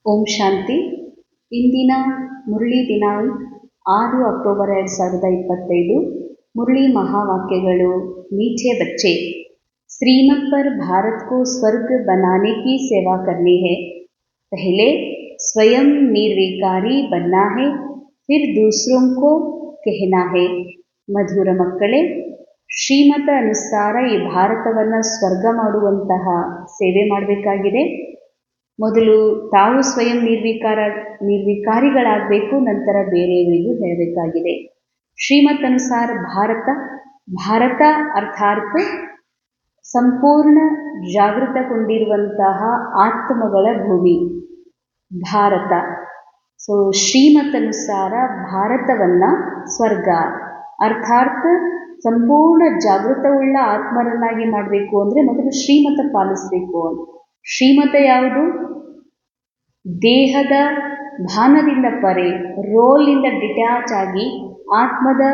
ಓಂ ಶಾಂತಿ. ಇಂದಿನ ಮುರಳಿ ದಿನಾಂಕ 6 ಅಕ್ಟೋಬರ್ 2025. ಮುರಳಿ ಮಹಾವಾಕ್ಯಗಳು. मीठे बच्चे, श्रीमत पर भारत को स्वर्ग बनाने की सेवा करनी है। पहले स्वयं निर्विकारी बनना है, फिर दूसरों को कहना है। ಮಧುರ ಮಕ್ಕಳೇ, ಶ್ರೀಮತ ಅನುಸಾರ ಈ ಭಾರತವನ್ನು ಸ್ವರ್ಗ ಮಾಡುವಂತಹ ಸೇವೆ ಮಾಡಬೇಕಾಗಿದೆ. ಮೊದಲು ತಾವು ಸ್ವಯಂ ನಿರ್ವಿಕಾರಿಗಳಾಗಬೇಕು, ನಂತರ ಬೇರೆಯವರಿಗೂ ಹೇಳಬೇಕಾಗಿದೆ. ಶ್ರೀಮತ್ ಅನುಸಾರ ಭಾರತ ಅರ್ಥಾತ್ ಸಂಪೂರ್ಣ ಜಾಗೃತಗೊಂಡಿರುವಂತಹ ಆತ್ಮಗಳ ಭೂಮಿ ಭಾರತ. ಸೊ ಶ್ರೀಮತ್ ಅನುಸಾರ ಭಾರತವನ್ನ ಸ್ವರ್ಗ ಅರ್ಥಾತ್ ಸಂಪೂರ್ಣ ಜಾಗೃತವುಳ್ಳ ಆತ್ಮರನ್ನಾಗಿ ಮಾಡಬೇಕು ಅಂದರೆ ಮೊದಲು ಶ್ರೀಮತ ಪಾಲಿಸಬೇಕು. ಶ್ರೀಮತ ಯಾವುದು? ದೇಹದ ಭಾನದಿಂದ ಪರೆ, ರೋಲ್ನಿಂದ ಡಿಟ್ಯಾಚ್ ಆಗಿ ಆತ್ಮದ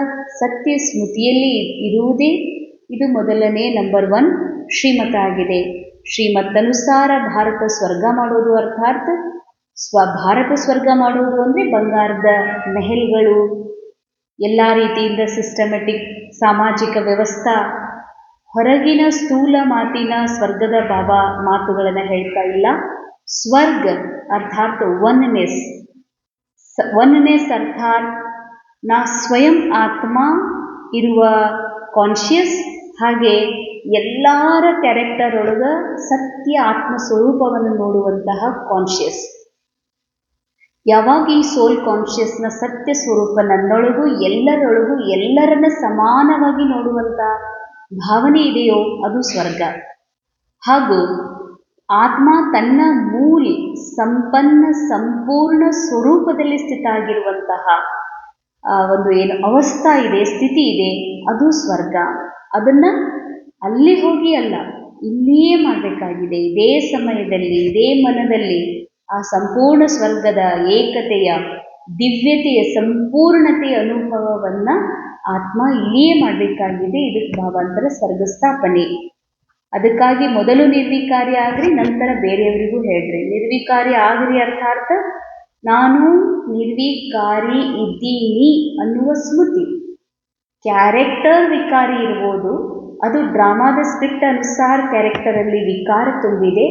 ಸತ್ಯ ಸ್ಮೃತಿಯಲ್ಲಿ ಇರುವುದೇ ಇದು ಮೊದಲನೇ ನಂಬರ್ 1 ಶ್ರೀಮತ ಆಗಿದೆ. ಶ್ರೀಮತನುಸಾರ ಭಾರತ ಸ್ವರ್ಗ ಮಾಡೋದು ಅರ್ಥಾತ್ ಭಾರತ ಸ್ವರ್ಗ ಮಾಡೋದು ಅಂದರೆ ಬಂಗಾರದ ಮೆಹಲ್ಗಳು, ಎಲ್ಲ ರೀತಿಯಿಂದ ಸಿಸ್ಟಮೆಟಿಕ್ ಸಾಮಾಜಿಕ ವ್ಯವಸ್ಥೆ, ಹೊರಗಿನ ಸ್ಥೂಲ ಮಾತಿನ ಸ್ವರ್ಗದ ಬಾಬಾ ಮಾತುಗಳನ್ನು ಹೇಳ್ತಾ ಇಲ್ಲ. ಸ್ವರ್ಗ ಅರ್ಥಾತ್ ಒನ್ನೆಸ್ ಅರ್ಥಾತ್ ನಾ ಸ್ವಯಂ ಆತ್ಮ ಇರುವ ಕಾನ್ಷಿಯಸ್, ಹಾಗೆ ಎಲ್ಲರ ಕ್ಯಾರೆಕ್ಟರ್ ಒಳಗೆ ಸತ್ಯ ಆತ್ಮ ಸ್ವರೂಪವನ್ನು ನೋಡುವಂತಹ ಕಾನ್ಷಿಯಸ್. ಯಾವಾಗ ಈ ಸೋಲ್ ಕಾನ್ಷಿಯಸ್ನ ಸತ್ಯ ಸ್ವರೂಪ ನನ್ನೊಳಗೂ ಎಲ್ಲರೊಳಗೂ ಎಲ್ಲರನ್ನ ಸಮಾನವಾಗಿ ನೋಡುವಂಥ ಭಾವನೆ ಇದೆಯೋ ಅದು ಸ್ವರ್ಗ. ಹಾಗೂ ಆತ್ಮ ತನ್ನ ಮೂಲ ಸಂಪನ್ನ ಸಂಪೂರ್ಣ ಸ್ವರೂಪದಲ್ಲಿ ಸ್ಥಿತ ಆಗಿರುವಂತಹ ಒಂದು ಏನು ಅವಸ್ಥಾ ಇದೆ, ಸ್ಥಿತಿ ಇದೆ, ಅದು ಸ್ವರ್ಗ. ಅದನ್ನು ಅಲ್ಲಿ ಹೋಗಿ ಅಲ್ಲ, ಇಲ್ಲಿಯೇ ಮಾಡಬೇಕಾಗಿದೆ. ಇದೇ ಸಮಯದಲ್ಲಿ, ಇದೇ ಮನದಲ್ಲಿ ಆ ಸಂಪೂರ್ಣ ಸ್ವರ್ಗದ ಏಕತೆಯ, ದಿವ್ಯತೆಯ, ಸಂಪೂರ್ಣತೆಯ ಅನುಭವವನ್ನು ಆತ್ಮ ಇಲ್ಲಿಯೇ ಮಾಡಬೇಕಾಗಿದೆ. ಇದಕ್ಕೆ ಭಾವಾಂತರ ಸ್ವರ್ಗ ಸ್ಥಾಪನೆ. ಅದಕ್ಕಾಗಿ ಮೊದಲು ನಿರ್ವಿಕಾರಿ ಆಗ್ರಿ, ನಂತರ ಬೇರೆಯವರಿಗೂ ಹೇಳ್ರಿ. ನಿರ್ವಿಕಾರಿ ಆಗ್ರಿ ಅರ್ಥಾತ್ ನಾನು ನಿರ್ವಿಕಾರಿ ಇದ್ದೀನಿ ಅನ್ನುವ ಸ್ಮೃತಿ. ಕ್ಯಾರೆಕ್ಟರ್ ವಿಕಾರಿ ಇರ್ಬೋದು, ಅದು ಡ್ರಾಮಾದ ಸ್ಕ್ರಿಪ್ಟ್ ಅನುಸಾರ ಕ್ಯಾರೆಕ್ಟರಲ್ಲಿ ವಿಕಾರ ತುಂಬಿದೆ.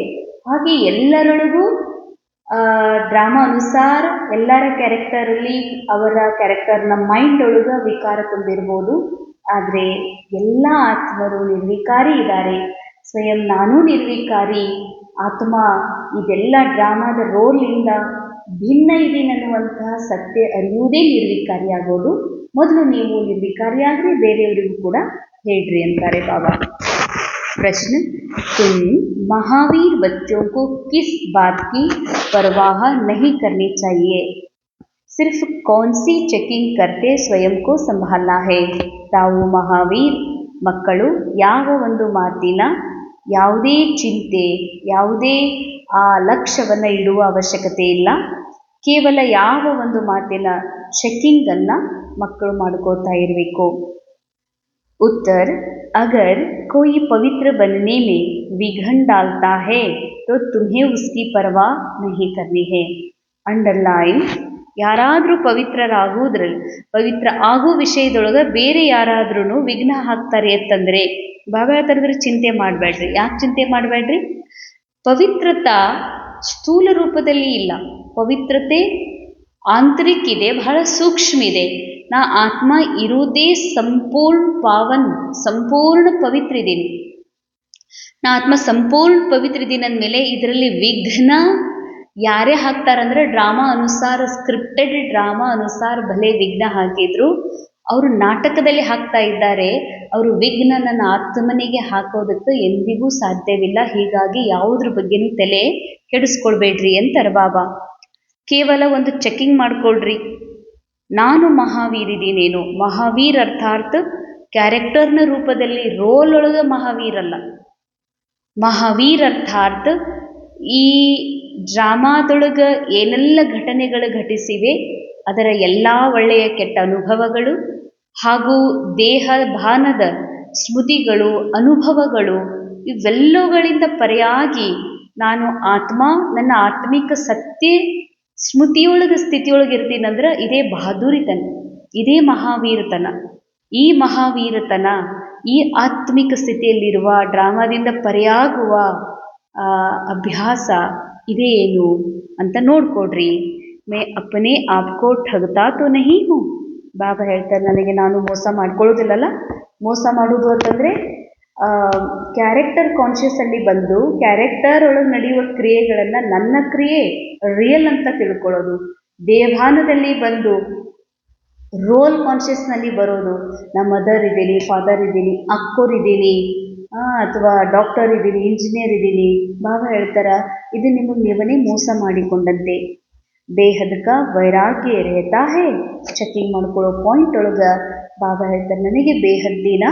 ಹಾಗೆ ಎಲ್ಲರೊಳಗೂ ಡ್ರಾಮಾ ಅನುಸಾರ ಎಲ್ಲರ ಕ್ಯಾರೆಕ್ಟರಲ್ಲಿ ಅವರ ಕ್ಯಾರೆಕ್ಟರ್ನ ಮೈಂಡ್ ಒಳಗೆ ವಿಕಾರ ತುಂಬಿರ್ಬೋದು. ಆದರೆ ಎಲ್ಲ ಆತ್ಮರು ನಿರ್ವಿಕಾರಿ ಇದ್ದಾರೆ. ಸ್ವಯಂ ನಾನೂ ನಿರ್ವಿಕಾರಿ ಆತ್ಮ, ಇದೆಲ್ಲ ಡ್ರಾಮಾದ ರೋಲಿಂದ ಭಿನ್ನ ಇದೀನಿ ಅನ್ನುವಂತಹ ಸತ್ಯ ಅರಿಯುವುದೇ ನಿರ್ವಿಕಾರಿಯಾಗೋದು. ಮೊದಲು ನೀವು ನಿರ್ವಿಕಾರಿಯಾಗ್ರಿ, ಬೇರೆಯವರಿಗೂ ಕೂಡ ಹೇಳ್ರಿ ಅಂತಾರೆ ಬಾಬಾ. ಪ್ರಶ್ನೆ: तुम महावीर बच्चों को किस बात की परवाह नहीं करनी चाहिए? सिर्फ कौन सी चेकिंग करते स्वयं को संभालना है? ತಾವು ಮಹಾವೀರ್ ಮಕ್ಕಳು ಯಾವ ಒಂದು ಮಾತಿನ ಯಾವುದೇ ಚಿಂತೆ, ಯಾವುದೇ ಆ ಲಕ್ಷ್ಯವನ್ನು ಇಡುವ ಅವಶ್ಯಕತೆ ಇಲ್ಲ. ಕೇವಲ ಯಾವ ಒಂದು ಮಾತಿನ ಚೆಕಿಂಗನ್ನು ಮಕ್ಕಳು ಮಾಡ್ಕೋತಾ ಇರಬೇಕು. उत्तर: अगर कोई पवित्र बनने में विघ्न डालता है तो तुम्हें उसकी परवाह नहीं करनी है. ಅಂಡರ್ಲೈನ್: ಯಾರಾದರೂ ಪವಿತ್ರ ಆಗೋ ವಿಷಯದೊಳಗೆ ಬೇರೆ ಯಾರಾದ್ರೂ ವಿಘ್ನ ಹಾಕ್ತಾರೆ ಅಂತಂದರೆ ಬಾಬಾ ಹೇಳ್ತಾರೆ ಚಿಂತೆ ಮಾಡಬೇಡ್ರಿ. ಯಾಕೆ ಚಿಂತೆ ಮಾಡಬೇಡ್ರಿ? ಪವಿತ್ರತಾ ಸ್ಥೂಲ ರೂಪದಲ್ಲಿ ಇಲ್ಲ, ಪವಿತ್ರತೆ ಆಂತರಿಕ ಇದೆ, ಬಹಳ ಸೂಕ್ಷ್ಮ ಇದೆ. ನಾ ಆತ್ಮ ಇರುವುದೇ ಸಂಪೂರ್ಣ ಪಾವನ್, ಸಂಪೂರ್ಣ ಪವಿತ್ರ ಇದ್ದೀನಿ. ನಾ ಆತ್ಮ ಸಂಪೂರ್ಣ ಪವಿತ್ರ ಇದ್ದೀನಿ ಅಂದಮೇಲೆ ಇದರಲ್ಲಿ ವಿಘ್ನ ಯಾರೇ ಹಾಕ್ತಾರಂದ್ರೆ ಡ್ರಾಮಾ ಅನುಸಾರ, ಸ್ಕ್ರಿಪ್ಟೆಡ್ ಡ್ರಾಮಾ ಅನುಸಾರ ಭಲೆ ವಿಘ್ನ ಹಾಕಿದ್ರು, ಅವರು ನಾಟಕದಲ್ಲಿ ಹಾಕ್ತಾ ಇದ್ದಾರೆ. ಅವರು ವಿಘ್ನ ನನ್ನ ಆತ್ಮನಿಗೆ ಹಾಕೋದಕ್ಕೆ ಎಂದಿಗೂ ಸಾಧ್ಯವಿಲ್ಲ. ಹೀಗಾಗಿ ಯಾವುದ್ರ ಬಗ್ಗೆನೂ ತಲೆ ಕೆಡಿಸ್ಕೊಳ್ಬೇಡ್ರಿ ಅಂತಾರೆ ಬಾಬಾ. ಕೇವಲ ಒಂದು ಚೆಕಿಂಗ್ ಮಾಡ್ಕೊಳ್ರಿ, ನಾನು ಮಹಾವೀರ್ ಇದ್ದೀನೇನು. ಮಹಾವೀರ್ ಅರ್ಥಾತ್ ಕ್ಯಾರೆಕ್ಟರ್ನ ರೂಪದಲ್ಲಿ, ರೋಲ್ ಒಳಗೆ ಮಹಾವೀರ್ ಅಲ್ಲ. ಮಹಾವೀರ್ ಅರ್ಥಾತ್ ಈ ಡ್ರಾಮಾದೊಳಗೆ ಏನೆಲ್ಲ ಘಟನೆಗಳು ಘಟಿಸಿವೆ ಅದರ ಎಲ್ಲ ಒಳ್ಳೆಯ ಕೆಟ್ಟ ಅನುಭವಗಳು ಹಾಗೂ ದೇಹ ಭಾನದ ಸ್ಮೃತಿಗಳು, ಅನುಭವಗಳು, ಇವೆಲ್ಲವುಗಳಿಂದ ಪರೆಯಾಗಿ ನಾನು ಆತ್ಮ, ನನ್ನ ಆತ್ಮಿಕ ಸತ್ಯ ಸ್ಮೃತಿಯೊಳಗೆ ಸ್ಥಿತಿಯೊಳಗೆ ಇರ್ತೀನಂದ್ರೆ ಇದೇ ಬಹದ್ದೂರಿತನ, ಇದೇ ಮಹಾವೀರತನ. ಈ ಮಹಾವೀರತನ, ಈ ಆತ್ಮಿಕ ಸ್ಥಿತಿಯಲ್ಲಿರುವ ಡ್ರಾಮಾದಿಂದ ಪರೆಯಾಗುವ ಅಭ್ಯಾಸ ಇದೇ ಏನು ಅಂತ ನೋಡ್ಕೊಡ್ರಿ. ಮೇ ಅಪ್ಪನೇ ಆಪ್ಕೋ ಠಗ್ತಾ ತೋ ನಹೀ ಹೂ. ಬಾಬಾ ಹೇಳ್ತಾರೆ, ನನಗೆ ನಾನು ಮೋಸ ಮಾಡ್ಕೊಳ್ಳೋದಿಲ್ಲಲ್ಲ. ಮೋಸ ಮಾಡೋದು ಅಂತಂದರೆ ಕ್ಯಾರೆಕ್ಟರ್ ಕಾನ್ಷಿಯಸ್ ಅಲ್ಲಿ ಬಂದು ಕ್ಯಾರೆಕ್ಟರ್ ಒಳಗೆ ನಡೆಯುವ ಕ್ರಿಯೆಗಳನ್ನು ನನ್ನ ಕ್ರಿಯೆ ರಿಯಲ್ ಅಂತ ತಿಳ್ಕೊಳ್ಳೋದು. ದೇವಭಾನದಲ್ಲಿ ಬಂದು ರೋಲ್ ಕಾನ್ಷಿಯಸ್ನಲ್ಲಿ ಬರೋದು. ನಾ ಮದರ್ ಇದ್ದೀನಿ, ಫಾದರ್ ಇದ್ದೀನಿ, ಅಕ್ಕೋರಿದ್ದೀನಿ, ಅಥವಾ ಡಾಕ್ಟರ್ ಇದ್ದೀನಿ, ಇಂಜಿನಿಯರ್ ಇದ್ದೀನಿ. ಬಾಬಾ ಹೇಳ್ತಾರ, ಇದು ನಿಮಗೆ ನೀವನೇ ಮೋಸ ಮಾಡಿಕೊಂಡಂತೆ. ಬೇಹದ್ಕ ವೈರಾಗ್ಯ ರೇತಾ ಹೇ. ಚೆಕಿಂಗ್ ಮಾಡ್ಕೊಳ್ಳೋ ಪಾಯಿಂಟ್ ಒಳಗೆ ಬಾಬಾ ಹೇಳ್ತಾರೆ, ನನಗೆ ಬೇಹದ್ದಿನ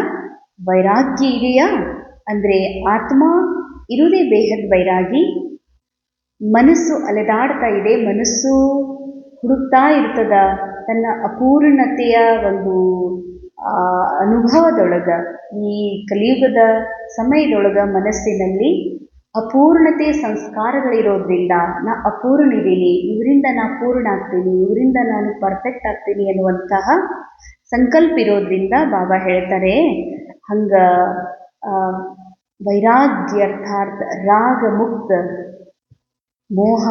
ವೈರಾಗ್ಯ ಇದೆಯಾ ಅಂದರೆ ಆತ್ಮ ಇರುವುದೇ ಬೇಹದ್ ವೈರಾಗಿ. ಮನಸ್ಸು ಅಲೆದಾಡ್ತಾ ಇದೆ, ಮನಸ್ಸು ಹುಡುಕ್ತಾ ಇರ್ತದ ತನ್ನ ಅಪೂರ್ಣತೆಯ ಒಂದು ಅನುಭವದೊಳಗ. ಈ ಕಲಿಯುಗದ ಸಮಯದೊಳಗ ಮನಸ್ಸಿನಲ್ಲಿ ಅಪೂರ್ಣತೆಯ ಸಂಸ್ಕಾರಗಳಿರೋದ್ರಿಂದ ನಾ ಅಪೂರ್ಣ ಇದ್ದೀನಿ, ಇವರಿಂದ ನಾ ಪೂರ್ಣ ಆಗ್ತೀನಿ, ಇವರಿಂದ ನಾನು ಪರ್ಫೆಕ್ಟ್ ಆಗ್ತೀನಿ ಅನ್ನುವಂತಹ ಸಂಕಲ್ಪ ಇರೋದ್ರಿಂದ ಬಾಬಾ ಹೇಳ್ತಾರೆ, ಹಂಗ ವೈರಾಗ್ಯ ಅರ್ಥಾತ್ ರಾಗ ಮುಕ್ತ, ಮೋಹ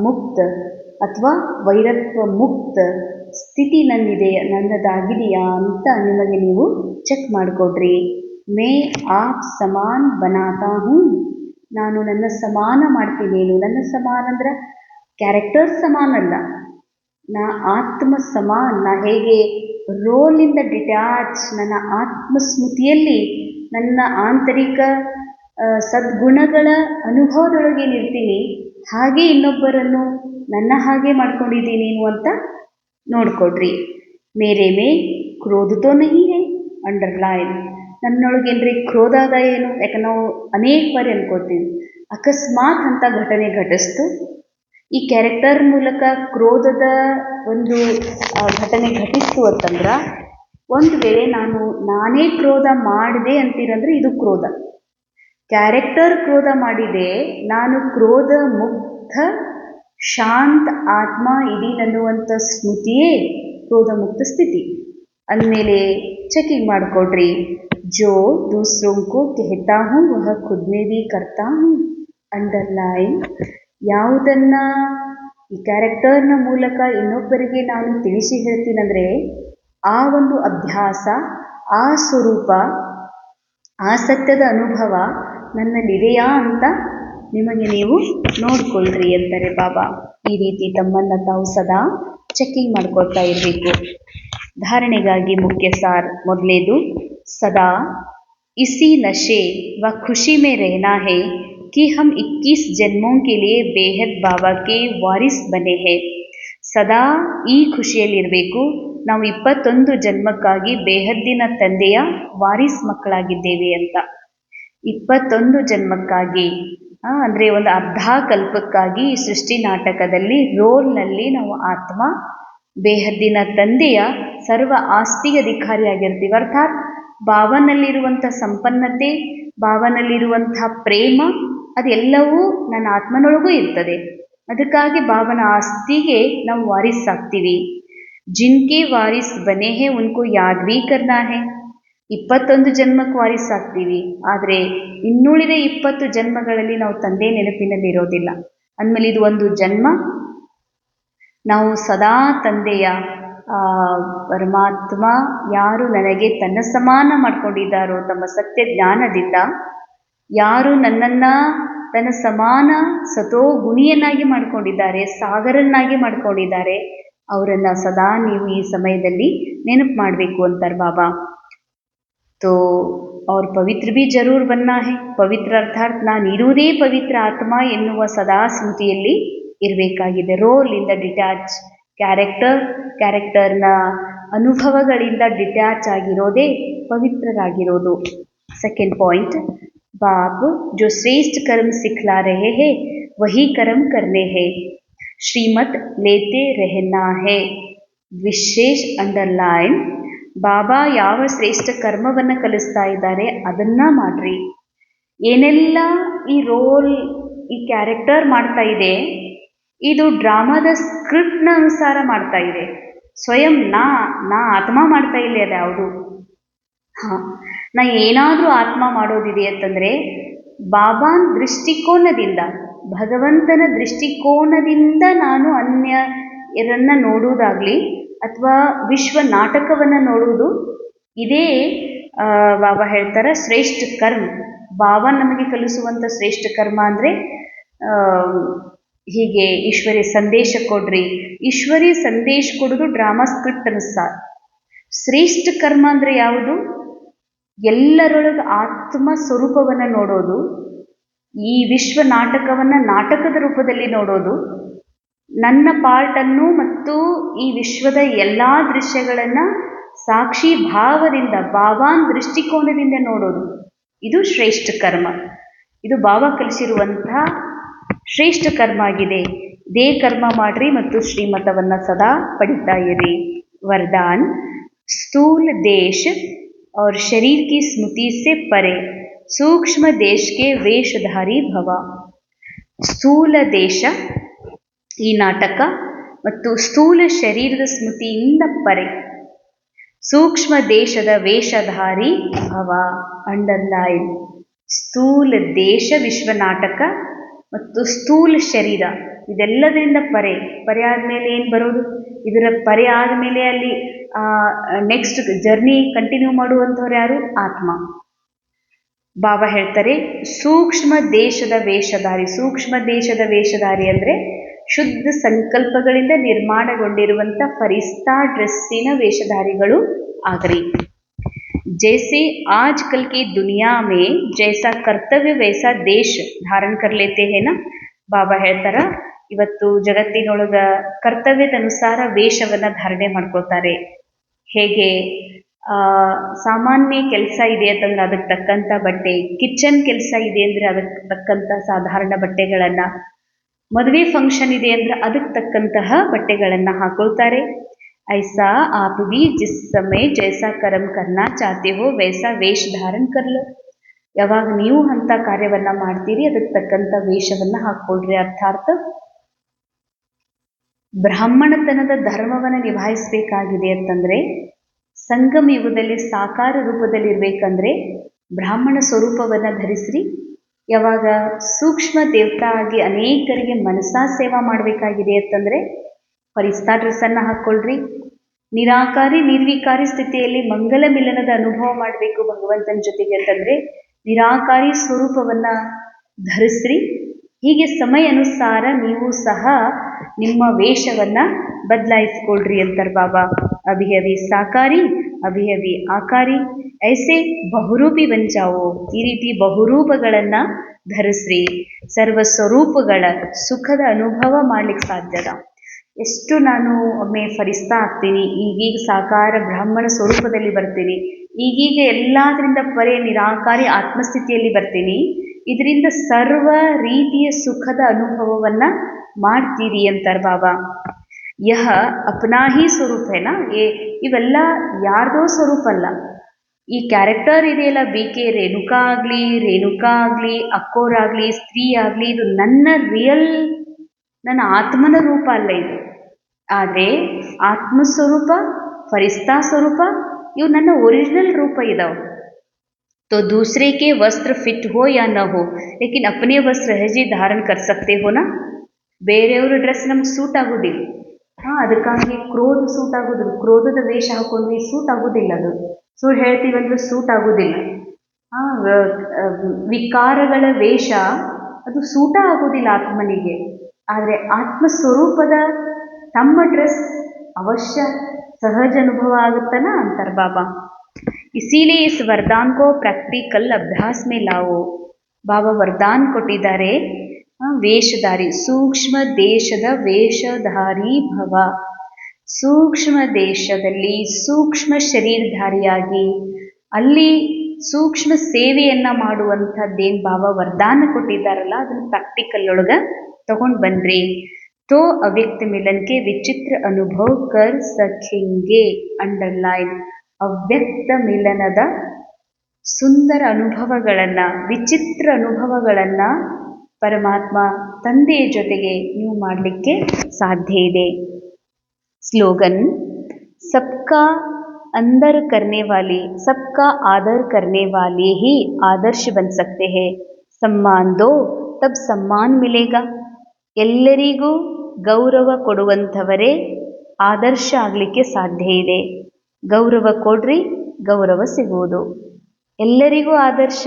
ಮುಕ್ತ ಅಥವಾ ವೈರತ್ವ ಮುಕ್ತ ಸ್ಥಿತಿ ನನ್ನದಾಗಿದೆಯಾ ಅಂತ ನಿಮಗೆ ನೀವು ಚೆಕ್ ಮಾಡಿಕೊಡ್ರಿ. ಮೇ ಆಪ್ ಸಮಾನ್ ಬನಾತಾ ಹೂँ. ನಾನು ನನ್ನ ಸಮಾನ ಮಾಡ್ತೀನೇನು. ನನ್ನ ಸಮಾನ ಅಂದ್ರೆ ಕ್ಯಾರೆಕ್ಟರ್ ಸಮಾನ ಅಲ್ಲ, ನಾ ಆತ್ಮ ಸಮಾನ. ನಾ ಹೇಗೆ ರೋಲಿಂದ ಡಿಟ್ಯಾಚ್, ನನ್ನ ಆತ್ಮಸ್ಮೃತಿಯಲ್ಲಿ ನನ್ನ ಆಂತರಿಕ ಸದ್ಗುಣಗಳ ಅನುಭವದೊಳಗೇನಿರ್ತೀನಿ, ಹಾಗೆ ಇನ್ನೊಬ್ಬರನ್ನು ನನ್ನ ಹಾಗೆ ಮಾಡ್ಕೊಂಡಿದ್ದೀನೇನು ಅಂತ ನೋಡ್ಕೊಡ್ರಿ. ಮೇರೆ ಮೇ ಕ್ರೋಧ ತೋ ನಹೀ ಹೈ. ಅಂಡರ್ಲೈನ್, ನನ್ನೊಳಗೇನ್ರಿ ಕ್ರೋಧ ಅದ ಏನು? ಯಾಕೆ ನಾವು ಅನೇಕ ಬಾರಿ ಅನ್ಕೋತೀವಿ, ಅಕಸ್ಮಾತ್ ಅಂತ ಘಟನೆ ಘಟಿಸ್ತು, ಈ ಕ್ಯಾರೆಕ್ಟರ್ ಮೂಲಕ ಕ್ರೋಧದ ಒಂದು ಘಟನೆ ಘಟಿಸ್ತು ಅಂತಂದ್ರೆ, ಒಂದು ವೇಳೆ ನಾನೇ ಕ್ರೋಧ ಮಾಡಿದೆ ಅಂತೀರಂದ್ರೆ ಇದು ಕ್ರೋಧ. ಕ್ಯಾರೆಕ್ಟರ್ ಕ್ರೋಧ ಮಾಡಿದೆ, ನಾನು ಕ್ರೋಧ ಮುಕ್ತ ಶಾಂತ ಆತ್ಮ ಇದೀನನ್ನುವಂಥ ಸ್ಮೃತಿಯೇ ಕ್ರೋಧ ಮುಕ್ತ ಸ್ಥಿತಿ. ಅಂದಮೇಲೆ ಚೆಕಿಂಗ್ ಮಾಡಿಕೊಡ್ರಿ. ಜೋ ದೂಸರೋಂ ಕೋ ಕೆಹತಾ ಹೂँ ವಹ ಖುದ್ ಮೇ ಭೀ ಕರ್ತಾ ಹೂँ. ಅಂಡರ್ಲೈನ್, ಯಾವುದನ್ನ ಈ ಕ್ಯಾರೆಕ್ಟರ್ನ ಮೂಲಕ ಇನ್ನೊಬ್ಬರಿಗೆ ನಾನು ತಿಳಿಸಿ ಹೇಳ್ತೀನಂದರೆ ಆ ಒಂದು ಅಭ್ಯಾಸ, ಆ ಸ್ವರೂಪ, ಆ ಸತ್ಯದ ಅನುಭವ ನನ್ನಲ್ಲಿದೆಯಾ ಅಂತ ನಿಮಗೆ ನೀವು ನೋಡ್ಕೊಳ್ರಿ ಅಂತಾರೆ ಬಾಬಾ. ಈ ರೀತಿ ತಮ್ಮನ್ನು ತಾವು ಸದಾ ಚೆಕಿಂಗ್ ಮಾಡ್ಕೊಳ್ತಾ ಇರಬೇಕು. ಧಾರಣೆಗಾಗಿ ಮುಖ್ಯ ಸಾರ್ ಮೊದಲೇದು, ಸದಾ ಇಸಿ ನಶೆ ವ ಖುಷಿ ಮೇ रहना है कि हम 21 जन्मों के लिए बेहद बाबा के वारिस बने हैं. ಸದಾ ಈ ಖುಷಿಯಲ್ಲಿರಬೇಕು. ನಾವು 21 ಜನ್ಮಕ್ಕಾಗಿ ಬೇಹದ್ದಿನ ತಂದೆಯ ವಾರಿಸ್ ಮಕ್ಕಳಾಗಿದ್ದೇವೆ ಅಂತ. 21 ಜನ್ಮಕ್ಕಾಗಿ ಅಂದರೆ ಒಂದು ಅರ್ಧ ಕಲ್ಪಕ್ಕಾಗಿ ಈ ಸೃಷ್ಟಿ ನಾಟಕದಲ್ಲಿ ರೋಲ್ನಲ್ಲಿ ನಾವು ಆತ್ಮ ಬೇಹದ್ದಿನ ತಂದೆಯ ಸರ್ವ ಆಸ್ತಿಗೆ ಅಧಿಕಾರಿಯಾಗಿರ್ತೀವಿ. ಅರ್ಥಾತ್ ಭಾವನಲ್ಲಿರುವಂಥ ಸಂಪನ್ನತೆ, ಭಾವನಲ್ಲಿರುವಂಥ ಪ್ರೇಮ ಅದೆಲ್ಲವೂ ನನ್ನ ಆತ್ಮನೊಳಗೂ ಇರ್ತದೆ. ಅದಕ್ಕಾಗಿ ಭಾವನ ಆಸ್ತಿಗೆ ನಾವು ವಾರಿಸ್ ಆಗ್ತೀವಿ. ಜಿನ್ಕೆ ವಾರಿಸ್ ಬನೆ ಹೇ ಉನ್ಕೋ ಯಾದ್ ಭೀ ಕರ್ನಾ ಹೇ. 21 ಜನ್ಮಕ್ಕೆ ವಾರಿಸ್ ಆಗ್ತೀವಿ, ಆದರೆ ಇನ್ನುಳಿದ 20 ಜನ್ಮಗಳಲ್ಲಿ ನಾವು ತಂದೆ ನೆನಪಿನಲ್ಲಿ ಇರೋದಿಲ್ಲ. ಅಂದಮೇಲೆ ಇದು ಒಂದು ಜನ್ಮ. ನಾವು ಸದಾ ತಂದೆಯ ಪರಮಾತ್ಮ ಯಾರು ನನಗೆ ತನ್ನ ಸಮಾನ ಮಾಡ್ಕೊಂಡಿದ್ದಾರೋ ತಮ್ಮ ಸತ್ಯ ಜ್ಞಾನದಿಂದ, ಯಾರು ನನ್ನನ್ನು ತನ್ನ ಸಮಾನ ಸತೋ ಗುಣಿಯನ್ನಾಗಿ ಮಾಡ್ಕೊಂಡಿದ್ದಾರೆ, ಸಾಗರನ್ನಾಗಿ ಮಾಡ್ಕೊಂಡಿದ್ದಾರೆ, ಅವರನ್ನು ಸದಾ ನೀವು ಈ ಸಮಯದಲ್ಲಿ ನೆನಪು ಮಾಡಬೇಕು ಅಂತಾರೆ ಬಾಬಾ. ತೋ ಅವ್ರ ಪವಿತ್ರ ಭೀ ಜರೂರ್ ಬನ್ನ ಹೇ. ಪವಿತ್ರ ಅರ್ಥಾತ್ ನಾನಿರುವುದೇ ಪವಿತ್ರ ಆತ್ಮ ಎನ್ನುವ ಸದಾ ಸ್ಮೃತಿಯಲ್ಲಿ ಇರಬೇಕಾಗಿದೆ. ರೋಲಿಂದ ಡಿಟ್ಯಾಚ್, ಕ್ಯಾರೆಕ್ಟರ್ನ ಅನುಭವಗಳಿಂದ ಡಿಟ್ಯಾಚ್ ಆಗಿರೋದೇ ಪವಿತ್ರರಾಗಿರೋದು. ಸೆಕೆಂಡ್ ಪಾಯಿಂಟ್, बाप जो श्रेष्ठ कर्म सिखला रहे हैं वही कर्म करने हैं. श्रीमत लेते रहना है. ವಿಶೇಷ ಅಂಡರ್ಲೈನ್, ಬಾಬಾ ಯಾವ ಶ್ರೇಷ್ಠ ಕರ್ಮವನ್ನು ಕಲಿಸ್ತಾ ಇದ್ದಾರೆ ಅದನ್ನ ಮಾಡ್ರಿ. ಏನೆಲ್ಲ ಈ ರೋಲ್ ಈ ಕ್ಯಾರೆಕ್ಟರ್ ಮಾಡ್ತಾ ಇದೆ, ಇದು ಡ್ರಾಮಾದ ಸ್ಕ್ರಿಪ್ಟ್ನ ಅನುಸಾರ ಮಾಡ್ತಾ ಇದೆ. ಸ್ವಯಂ ನಾ ಆತ್ಮ ಮಾಡ್ತಾ ಇಲ್ಲ ಅದು ಯಾವುದು. ಹಾಂ, ನಾ ಏನಾದರೂ ಆತ್ಮ ಮಾಡೋದಿದೆ ಅಂತಂದರೆ ಬಾಬಾನ್ ದೃಷ್ಟಿಕೋನದಿಂದ, ಭಗವಂತನ ದೃಷ್ಟಿಕೋನದಿಂದ ನಾನು ಅನ್ಯರನ್ನ ನೋಡುವುದಾಗಲಿ ಅಥವಾ ವಿಶ್ವ ನಾಟಕವನ್ನು ನೋಡುವುದು, ಇದೇ ಬಾಬಾ ಹೇಳ್ತಾರೆ ಶ್ರೇಷ್ಠ ಕರ್ಮ. ಬಾಬಾ ನಮಗೆ ಕಲಿಸುವಂಥ ಶ್ರೇಷ್ಠ ಕರ್ಮ ಅಂದರೆ ಹೀಗೆ ಈಶ್ವರಿ ಸಂದೇಶ ಕೊಡ್ರಿ, ಈಶ್ವರಿ ಸಂದೇಶ ಕೊಡೋದು ಡ್ರಾಮಾ ಸ್ಕ್ರಿಪ್ಟ್ ಅನುಸಾರ. ಶ್ರೇಷ್ಠ ಕರ್ಮ ಅಂದರೆ ಯಾವುದು? ಎಲ್ಲರೊಳಗೆ ಆತ್ಮ ಸ್ವರೂಪವನ್ನು ನೋಡೋದು, ಈ ವಿಶ್ವ ನಾಟಕವನ್ನು ನಾಟಕದ ರೂಪದಲ್ಲಿ ನೋಡೋದು, ನನ್ನ ಪಾರ್ಟನ್ನು ಮತ್ತು ಈ ವಿಶ್ವದ ಎಲ್ಲ ದೃಶ್ಯಗಳನ್ನು ಸಾಕ್ಷಿ ಭಾವದಿಂದ ಬಾಬಾನ್ ದೃಷ್ಟಿಕೋನದಿಂದ ನೋಡೋದು, ಇದು ಶ್ರೇಷ್ಠ ಕರ್ಮ. ಇದು ಬಾಬಾ ಕಲಿಸಿರುವಂತಹ ಶ್ರೇಷ್ಠ ಕರ್ಮ ಆಗಿದೆ. ಇದೇ ಕರ್ಮ ಮಾಡ್ರಿ ಮತ್ತು ಶ್ರೀಮತವನ್ನು ಸದಾ ಪಡಿತಾ ಇರಿ. वरदान, स्थूल देश और शरीर की स्मृति से परे सूक्ष्म देश के वेशधारी भव. ಸ್ಥೂಲ ದೇಶ ಈ ನಾಟಕ ಮತ್ತು ಸ್ಥೂಲ ಶರೀರದ ಸ್ಮೃತಿಯಿಂದ ಪರೆ ಸೂಕ್ಷ್ಮ ದೇಶದ ವೇಷಧಾರಿ ಭವ. ಅಂಡರ್ಲೈನ್. ಸ್ಥೂಲ ದೇಶ ವಿಶ್ವ ನಾಟಕ ಮತ್ತು ಸ್ಥೂಲ ಶರೀರ ಇದೆಲ್ಲದರಿಂದ ಪರೆ ಆದಮೇಲೆ ಏನು ಬರೋದು? ಇದರ ಪರೆ ಆದಮೇಲೆ ಅಲ್ಲಿ ನೆಕ್ಸ್ಟ್ ಜರ್ನಿ ಕಂಟಿನ್ಯೂ ಮಾಡುವಂಥವ್ರು ಯಾರು? ಆತ್ಮ. ಬಾಬಾ ಹೇಳ್ತಾರೆ ಸೂಕ್ಷ್ಮ ದೇಶದ ವೇಷಧಾರಿ. ಸೂಕ್ಷ್ಮ ದೇಶದ ವೇಷಧಾರಿ ಅಂದರೆ ಶುದ್ಧ ಸಂಕಲ್ಪಗಳಿಂದ ನಿರ್ಮಾಣಗೊಂಡಿರುವಂಥ ಫರಿಸ್ತಾ ಡ್ರೆಸ್ಸಿನ ವೇಷಧಾರಿಗಳು ಆಗ್ರಿ. जैसे आजकल की दुनिया में जैसा कर्तव्य वैसा देश धारण कर लेते हैं ना. ಬಾಬಾ ಹೇಳ್ತಾರ ಇವತ್ತು ಜಗತ್ತಿನೊಳಗ ಕರ್ತವ್ಯದ ಅನುಸಾರ ವೇಷವನ್ನು ಧಾರಣೆ ಮಾಡ್ಕೊಳ್ತಾರೆ. ಹೇಗೆ ಸಾಮಾನ್ಯ ಕೆಲಸ ಇದೆ ಅಂತಂದ್ರೆ ಅದಕ್ಕೆ ತಕ್ಕಂಥ ಬಟ್ಟೆ, ಕಿಚನ್ ಕೆಲಸ ಇದೆ ಅಂದರೆ ಅದಕ್ಕೆ ತಕ್ಕಂಥ ಸಾಧಾರಣ ಬಟ್ಟೆಗಳನ್ನು, ಮದುವೆ ಫಂಕ್ಷನ್ ಇದೆ ಅಂದರೆ ಅದಕ್ಕೆ ತಕ್ಕಂತಹ ಬಟ್ಟೆಗಳನ್ನು ಹಾಕೊಳ್ತಾರೆ. ऐसा आप भी जिस समय जैसा कर्म करना चाहते हो वैसा ವೇಷ ಧಾರಣ ಕರ್ಲು. ಯಾವಾಗ ನೀವು ಅಂಥ ಕಾರ್ಯವನ್ನು ಮಾಡ್ತೀರಿ ಅದಕ್ಕೆ ತಕ್ಕಂಥ ವೇಷವನ್ನು ಹಾಕ್ಕೊಳ್ರಿ. ಅರ್ಥಾತ್ ಬ್ರಾಹ್ಮಣತನದ ಧರ್ಮವನ್ನು ನಿಭಾಯಿಸಬೇಕಾಗಿದೆ ಅಂತಂದರೆ ಸಂಗಮ ಯುಗದಲ್ಲಿ ಸಾಕಾರ ರೂಪದಲ್ಲಿ ಇರಬೇಕಂದ್ರೆ ಬ್ರಾಹ್ಮಣ ಸ್ವರೂಪವನ್ನು ಧರಿಸ್ರಿ. ಯಾವಾಗ ಸೂಕ್ಷ್ಮ ದೇವತಾ ಆಗಿ ಅನೇಕರಿಗೆ ಮನಸಾ ಸೇವಾ ಮಾಡಬೇಕಾಗಿದೆ ಅಂತಂದರೆ ಫರಿಸ್ತಾ ಡ್ರೆಸ್ಸನ್ನು ಹಾಕ್ಕೊಳ್ರಿ. ನಿರಾಕಾರಿ ನಿರ್ವಿಕಾರಿ ಸ್ಥಿತಿಯಲ್ಲಿ ಮಂಗಲ ಮಿಲನದ ಅನುಭವ ಮಾಡಬೇಕು ಭಗವಂತನ ಜೊತೆಗೆ ಅಂತಂದರೆ ನಿರಾಕಾರಿ ಸ್ವರೂಪವನ್ನು ಧರಿಸ್ರಿ. ಹೀಗೆ ಸಮಯ ಅನುಸಾರ ನೀವು ಸಹ ನಿಮ್ಮ ವೇಷವನ್ನು ಬದಲಾಯಿಸ್ಕೊಳ್ರಿ ಅಂತಾರೆ ಬಾಬಾ. ಅಭಿ ಅಭಿ ಸಾಕಾರಿ ಅಭಿ ಅಭಿ ಆಕಾರಿ ಐಸೆ ಬಹುರೂಪಿ ಬಂಚಾವೋ. ಈ ರೀತಿ ಬಹುರೂಪಗಳನ್ನು ಧರಿಸ್ರಿ. ಸರ್ವ ಸ್ವರೂಪಗಳ ಸುಖದ ಅನುಭವ ಮಾಡ್ಲಿಕ್ಕೆ ಸಾಧ್ಯದ. ಎಷ್ಟು ನಾನು ಒಮ್ಮೆ ಫರಿಸ್ತಾ ಆಗ್ತೀನಿ, ಈಗೀಗ ಸಾಕಾರ ಬ್ರಾಹ್ಮಣ ಸ್ವರೂಪದಲ್ಲಿ ಬರ್ತೀನಿ, ಈಗೀಗ ಎಲ್ಲದರಿಂದ ಪರೆ ನಿರಾಕಾರಿ ಆತ್ಮಸ್ಥಿತಿಯಲ್ಲಿ ಬರ್ತೀನಿ. ಇದರಿಂದ ಸರ್ವ ರೀತಿಯ ಸುಖದ ಅನುಭವವನ್ನು ಮಾಡ್ತೀರಿ ಅಂತಾರೆ ಬಾಬಾ. ಯಹ ಅಪ್ನಾಹಿ ಸ್ವರೂಪ ಏನಾ, ಇವೆಲ್ಲ ಯಾರ್ದೋ ಸ್ವರೂಪ ಅಲ್ಲ. ಈ ಕ್ಯಾರೆಕ್ಟರ್ ಇದೆಯಲ್ಲ, ಬಿ ಕೆ ರೇಣುಕಾ ಆಗಲಿ ಅಕ್ಕೋರಾಗಲಿ ಸ್ತ್ರೀ ಆಗಲಿ, ಇದು ನನ್ನ ರಿಯಲ್, ನನ್ನ ಆತ್ಮನ ರೂಪ ಅಲ್ಲ ಇದು. ಆದರೆ ಆತ್ಮಸ್ವರೂಪ, ಫರಿಸ್ತಾ ಸ್ವರೂಪ ಇವು ನನ್ನ ಒರಿಜಿನಲ್ ರೂಪ ಇದಾವೆ. तो दूसरे के वस्त्र फिट हो या न हो लेकिन अपने वस्त्र सहजी धारण कर सकते हो ना. ಬೇರೆಯವ್ರ ಡ್ರೆಸ್ ನಮ್ಗೆ ಸೂಟ್ ಆಗೋದಿಲ್ಲ. ಅದಕ್ಕಾಗಿ ಕ್ರೋಧ ಸೂಟ್ ಆಗೋದಿಲ್ಲ. ಕ್ರೋಧದ ವೇಷ ಹಾಕೊಂಡ್ವಿ ಸೂಟ್ ಆಗೋದಿಲ್ಲ. ಅದು ಸುಳ್ಳು ಹೇಳ್ತೀವಂದ್ರೆ ಸೂಟ್ ಆಗೋದಿಲ್ಲ. ವಿಕಾರಗಳ ವೇಷ ಅದು ಸೂಟ ಆಗೋದಿಲ್ಲ ಆತ್ಮನಿಗೆ. ಆದರೆ ಆತ್ಮಸ್ವರೂಪದ ತಮ್ಮ ಡ್ರೆಸ್ ಅವಶ್ಯ ಸಹಜ ಅನುಭವ ಆಗುತ್ತನ ಅಂತಾರೆ ಬಾಬಾ. इसीलिए इस वरदान को प्रैक्टिकल अभ्यास में लाओ. ಬಾಬಾ ವರದಾನ್ ಕೊಟ್ಟಿದ್ದಾರೆ, ವೇಷಧಾರಿ, ಸೂಕ್ಷ್ಮ ದೇಶದ ವೇಷಧಾರಿ ಭವ. ಸೂಕ್ಷ್ಮ ದೇಶದಲ್ಲಿ ಸೂಕ್ಷ್ಮ ಶರೀರಧಾರಿಯಾಗಿ ಅಲ್ಲಿ ಸೂಕ್ಷ್ಮ ಸೇವೆಯನ್ನು ಮಾಡುವಂಥದ್ದೇನು ಬಾಬಾ ವರದಾನ ಕೊಟ್ಟಿದ್ದಾರಲ್ಲ ಅದನ್ನು ಪ್ರಾಕ್ಟಿಕಲ್ ಒಳಗೆ ತಗೊಂಡು ಬನ್ರಿ. तो अव्यक्त मिलन के विचित्र अनुभव कर सकेंगे. अंडरलाइन. ಅವ್ಯಕ್ತ ಮಿಲನದ ಸುಂದರ ಅನುಭವಗಳನ್ನು, ವಿಚಿತ್ರ ಅನುಭವಗಳನ್ನು ಪರಮಾತ್ಮ ತಂದೆಯ ಜೊತೆಗೆ ನೀವು ಮಾಡಲಿಕ್ಕೆ ಸಾಧ್ಯ ಇದೆ. ಸ್ಲೋಗನ್: सबका अंदर करने वाले सबका आदर करने वाले ही आदर्श बन सकते हैं. सम्मान दो तब सम्मान मिलेगा. ಎಲ್ಲರಿಗೂ ಗೌರವ ಕೊಡುವಂಥವರೇ ಆದರ್ಶ ಆಗಲಿಕ್ಕೆ ಸಾಧ್ಯ ಇದೆ. ಗೌರವ ಕೊಡ್ರಿ, ಗೌರವ ಸಿಗುವುದು. ಎಲ್ಲರಿಗೂ ಆದರ್ಶ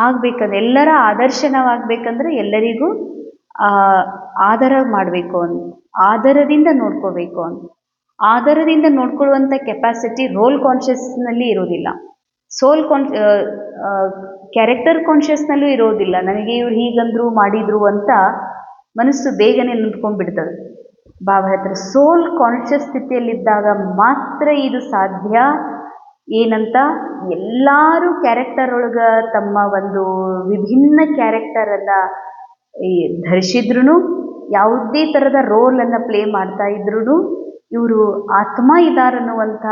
ಆಗ್ಬೇಕಂದ್ರೆ, ಎಲ್ಲರ ಆದರ್ಶ ನಾವು ಆಗ್ಬೇಕಂದ್ರೆ ಎಲ್ಲರಿಗೂ ಆದರ ಮಾಡಬೇಕು ಅಂತ, ಆದರದಿಂದ ನೋಡ್ಕೋಬೇಕು ಅಂತ. ಆದರದಿಂದ ನೋಡ್ಕೊಳ್ಳುವಂಥ ಕೆಪಾಸಿಟಿ ರೋಲ್ ಕಾನ್ಷಿಯಸ್ನಲ್ಲಿ ಇರೋದಿಲ್ಲ, ಕ್ಯಾರೆಕ್ಟರ್ ಕಾನ್ಷಿಯಸ್ನಲ್ಲೂ ಇರೋದಿಲ್ಲ. ನನಗೆ ಇವ್ರು ಹೀಗಂದ್ರು ಮಾಡಿದ್ರು ಅಂತ ಮನಸ್ಸು ಬೇಗನೆ ನಿಂತ್ಕೊಂಡ್ಬಿಡ್ತದೆ. ಬಾಬಾ ಹೇಳ್ತಾರೆ, ಸೋಲ್ ಕಾನ್ಷಿಯಸ್ ಸ್ಥಿತಿಯಲ್ಲಿದ್ದಾಗ ಮಾತ್ರ ಇದು ಸಾಧ್ಯ. ಏನಂತ, ಎಲ್ಲರೂ ಕ್ಯಾರೆಕ್ಟರ್ ಒಳಗೆ ತಮ್ಮ ಒಂದು ವಿಭಿನ್ನ ಕ್ಯಾರೆಕ್ಟರನ್ನು ಧರಿಸಿದ್ರು, ಯಾವುದೇ ಥರದ ರೋಲನ್ನು ಪ್ಲೇ ಮಾಡ್ತಾ ಇದ್ರು, ಇವರು ಆತ್ಮ ಇದ್ದಾರನ್ನುವಂಥ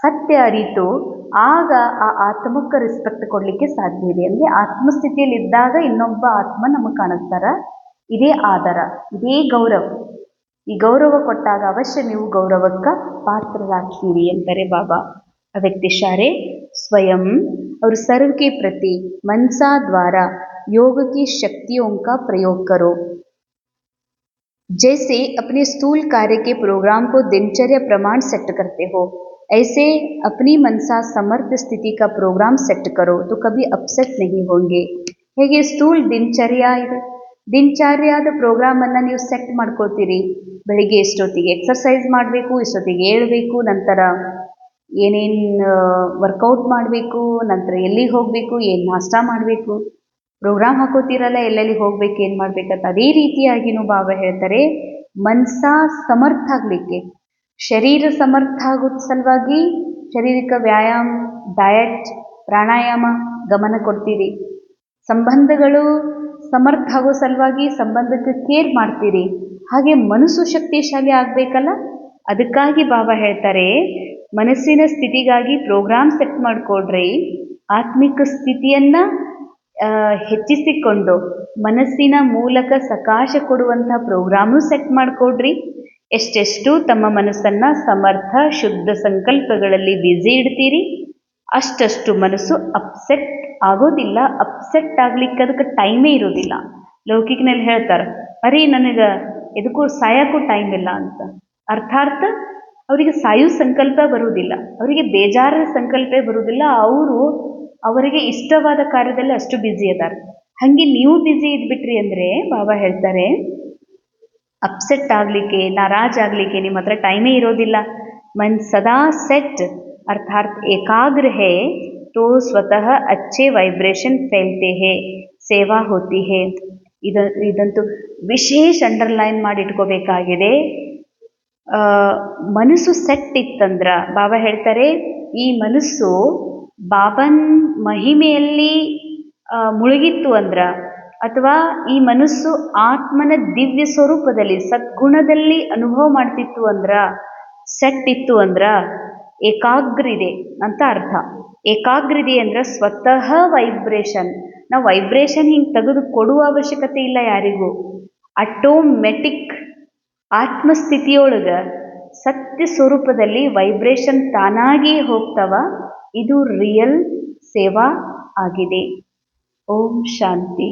ಸತ್ಯ ಅರಿತು ಆಗ ಆ ಆತ್ಮಕ್ಕೆ ರೆಸ್ಪೆಕ್ಟ್ ಕೊಡಲಿಕ್ಕೆ ಸಾಧ್ಯ ಇದೆ. ಅಂದರೆ ಆತ್ಮಸ್ಥಿತಿಯಲ್ಲಿ ಇದ್ದಾಗ ಇನ್ನೊಬ್ಬ ಆತ್ಮ ನಮಗೆ ಕಾಣಿಸ್ತಾರ. ಇದೇ ಆದರ, ಇದೇ ಗೌರವ. ಈ ಗೌರವ ಕೊಟ್ಟಾಗ ಅವಶ್ಯ ನೀವು ಗೌರವಕ್ಕೆ ಪಾತ್ರರಾಗ್ತೀರಿ ಅಂತಾರೆ ಬಾಬಾ. व्यक्ति इशारे स्वयं और सर्व के प्रति मनसा द्वारा योग की शक्तियों का प्रयोग करो. जैसे अपने स्थूल कार्य के प्रोग्राम को दिनचर्या प्रमाण सेट करते हो, ऐसे अपनी मनसा समर्थ स्थिति का प्रोग्राम सेट करो तो कभी अपसेट नहीं होंगे. ಹೇಗೆ ಸ್ಥೂಲ್ ದಿನಚರ್ಯ ಇದೆ, ದಿನಚರ್ಯಾದ ಪ್ರೋಗ್ರಾಮನ್ನು ನೀವು ಸೆಟ್ ಮಾಡ್ಕೊಳ್ತೀರಿ. ಬೆಳಿಗ್ಗೆ ಎಷ್ಟೊತ್ತಿಗೆ ಎಕ್ಸರ್ಸೈಸ್ ಮಾಡಬೇಕು, ಎಷ್ಟೊತ್ತಿಗೆ ಏಳಬೇಕು, ನಂತರ ಏನೇನು ವರ್ಕೌಟ್ ಮಾಡಬೇಕು, ನಂತರ ಎಲ್ಲಿಗೆ ಹೋಗಬೇಕು, ಏನು ನಾಷ್ಟ ಮಾಡಬೇಕು, ಪ್ರೋಗ್ರಾಮ್ ಹಾಕೋತೀರಲ್ಲ ಎಲ್ಲೆಲ್ಲಿ ಹೋಗ್ಬೇಕು, ಏನು ಮಾಡಬೇಕಂತ. ಅದೇ ರೀತಿಯಾಗಿನೂ ಬಾಬಾ ಹೇಳ್ತಾರೆ, ಮನಸ ಸಮರ್ಥ ಆಗಲಿಕ್ಕೆ, ಶರೀರ ಸಮರ್ಥ ಆಗೋದ ಸಲುವಾಗಿ ಶಾರೀರಿಕ ವ್ಯಾಯಾಮ, ಡಯಟ್, ಪ್ರಾಣಾಯಾಮ ಗಮನ ಕೊಡ್ತೀರಿ. ಸಂಬಂಧಗಳು ಸಮರ್ಥ ಆಗೋ ಸಲುವಾಗಿ ಸಂಬಂಧಕ್ಕೆ ಕೇರ್ ಮಾಡ್ತೀರಿ. ಹಾಗೆ ಮನಸ್ಸು ಶಕ್ತಿಶಾಲಿ ಆಗಬೇಕಲ್ಲ, ಅದಕ್ಕಾಗಿ ಬಾಬಾ ಹೇಳ್ತಾರೆ, ಮನಸ್ಸಿನ ಸ್ಥಿತಿಗಾಗಿ ಪ್ರೋಗ್ರಾಮ್ ಸೆಟ್ ಮಾಡಿಕೊಡ್ರಿ. ಆತ್ಮಿಕ ಸ್ಥಿತಿಯನ್ನು ಹೆಚ್ಚಿಸಿಕೊಂಡು ಮನಸ್ಸಿನ ಮೂಲಕ ಸಕಾಶ ಕೊಡುವಂಥ ಪ್ರೋಗ್ರಾಮು ಸೆಟ್ ಮಾಡಿಕೊಡ್ರಿ. ಎಷ್ಟೆಷ್ಟು ತಮ್ಮ ಮನಸ್ಸನ್ನು ಸಮರ್ಥ ಶುದ್ಧ ಸಂಕಲ್ಪಗಳಲ್ಲಿ ಬ್ಯುಸಿ ಇಡ್ತೀರಿ, ಅಷ್ಟಷ್ಟು ಮನಸ್ಸು ಅಪ್ಸೆಟ್ ಆಗೋದಿಲ್ಲ. ಅಪ್ಸೆಟ್ ಆಗ್ಲಿಕ್ಕೆ ಅದಕ್ಕೆ ಟೈಮೇ ಇರೋದಿಲ್ಲ. ಲೌಕಿಕನಲ್ಲಿ ಹೇಳ್ತಾರೆ, ಅರೆ ನನಗೆ ಎದಕ್ಕೂ ಸಾಯಕ್ಕೂ ಟೈಮ್ ಇಲ್ಲ ಅಂತ. ಅರ್ಥಾತ್ ಅವರಿಗೆ ಸಾಯು ಸಂಕಲ್ಪ ಬರುವುದಿಲ್ಲ, ಅವರಿಗೆ ಬೇಜಾರ ಸಂಕಲ್ಪ ಬರುವುದಿಲ್ಲ. ಅವರಿಗೆ ಇಷ್ಟವಾದ ಕಾರ್ಯದಲ್ಲಿ ಅಷ್ಟು ಬ್ಯುಸಿ ಅದಾರ. ಹಾಗೆ ನೀವು ಬ್ಯುಸಿ ಇದ್ಬಿಟ್ರಿ ಅಂದರೆ ಬಾಬಾ ಹೇಳ್ತಾರೆ, ಅಪ್ಸೆಟ್ ಆಗಲಿಕ್ಕೆ, ನಾರಾಜ್ ಆಗಲಿಕ್ಕೆ ನಿಮ್ಮ ಹತ್ರ ಟೈಮೇ ಇರೋದಿಲ್ಲ. ಮನ್ ಸದಾ ಸೆಟ್ ಅರ್ಥಾತ್ ಏಕಾಗ್ರ ಹೇ तो स्वतः अच्छे वाइब्रेशन फैलते हैं, ಸೇವಾ ಹೋತಿ ಹೇ. ಇದಂತೂ ವಿಶೇಷ ಅಂಡರ್ಲೈನ್ ಮಾಡಿ ಇಟ್ಕೋಬೇಕಾಗಿದೆ. ಮನಸ್ಸು ಸೆಟ್ ಇತ್ತಂದ್ರೆ ಬಾಬಾ ಹೇಳ್ತಾರೆ, ಈ ಮನಸ್ಸು ಬಾಬನ್ ಮಹಿಮೆಯಲ್ಲಿ ಮುಳುಗಿತ್ತು ಅಂದ್ರ, ಅಥವಾ ಈ ಮನಸ್ಸು ಆತ್ಮನ ದಿವ್ಯ ಸ್ವರೂಪದಲ್ಲಿ ಸದ್ಗುಣದಲ್ಲಿ ಅನುಭವ ಮಾಡ್ತಿತ್ತು ಅಂದ್ರ, ಸೆಟ್ ಇತ್ತು ಅಂದ್ರ ಏಕಾಗ್ರಿದೆ ಅಂತ ಅರ್ಥ. ಏಕಾಗ್ರಿದೆ ಅಂದ್ರೆ ಸ್ವತಃ ವೈಬ್ರೇಷನ್. ನಾವು ವೈಬ್ರೇಷನ್ ಹಿಂಗೆ ತೆಗೆದು ಕೊಡುವ ಅವಶ್ಯಕತೆ ಇಲ್ಲ ಯಾರಿಗೂ. ಆಟೋಮೆಟಿಕ್ ಆತ್ಮಸ್ಥಿತಿಯೊಳಗೆ ಸತ್ಯ ಸ್ವರೂಪದಲ್ಲಿ ವೈಬ್ರೇಷನ್ ತಾನಾಗಿ ಹೋಗ್ತವ. ಇದು ರಿಯಲ್ ಸೇವಾ ಆಗಿದೆ. ಓಂ ಶಾಂತಿ.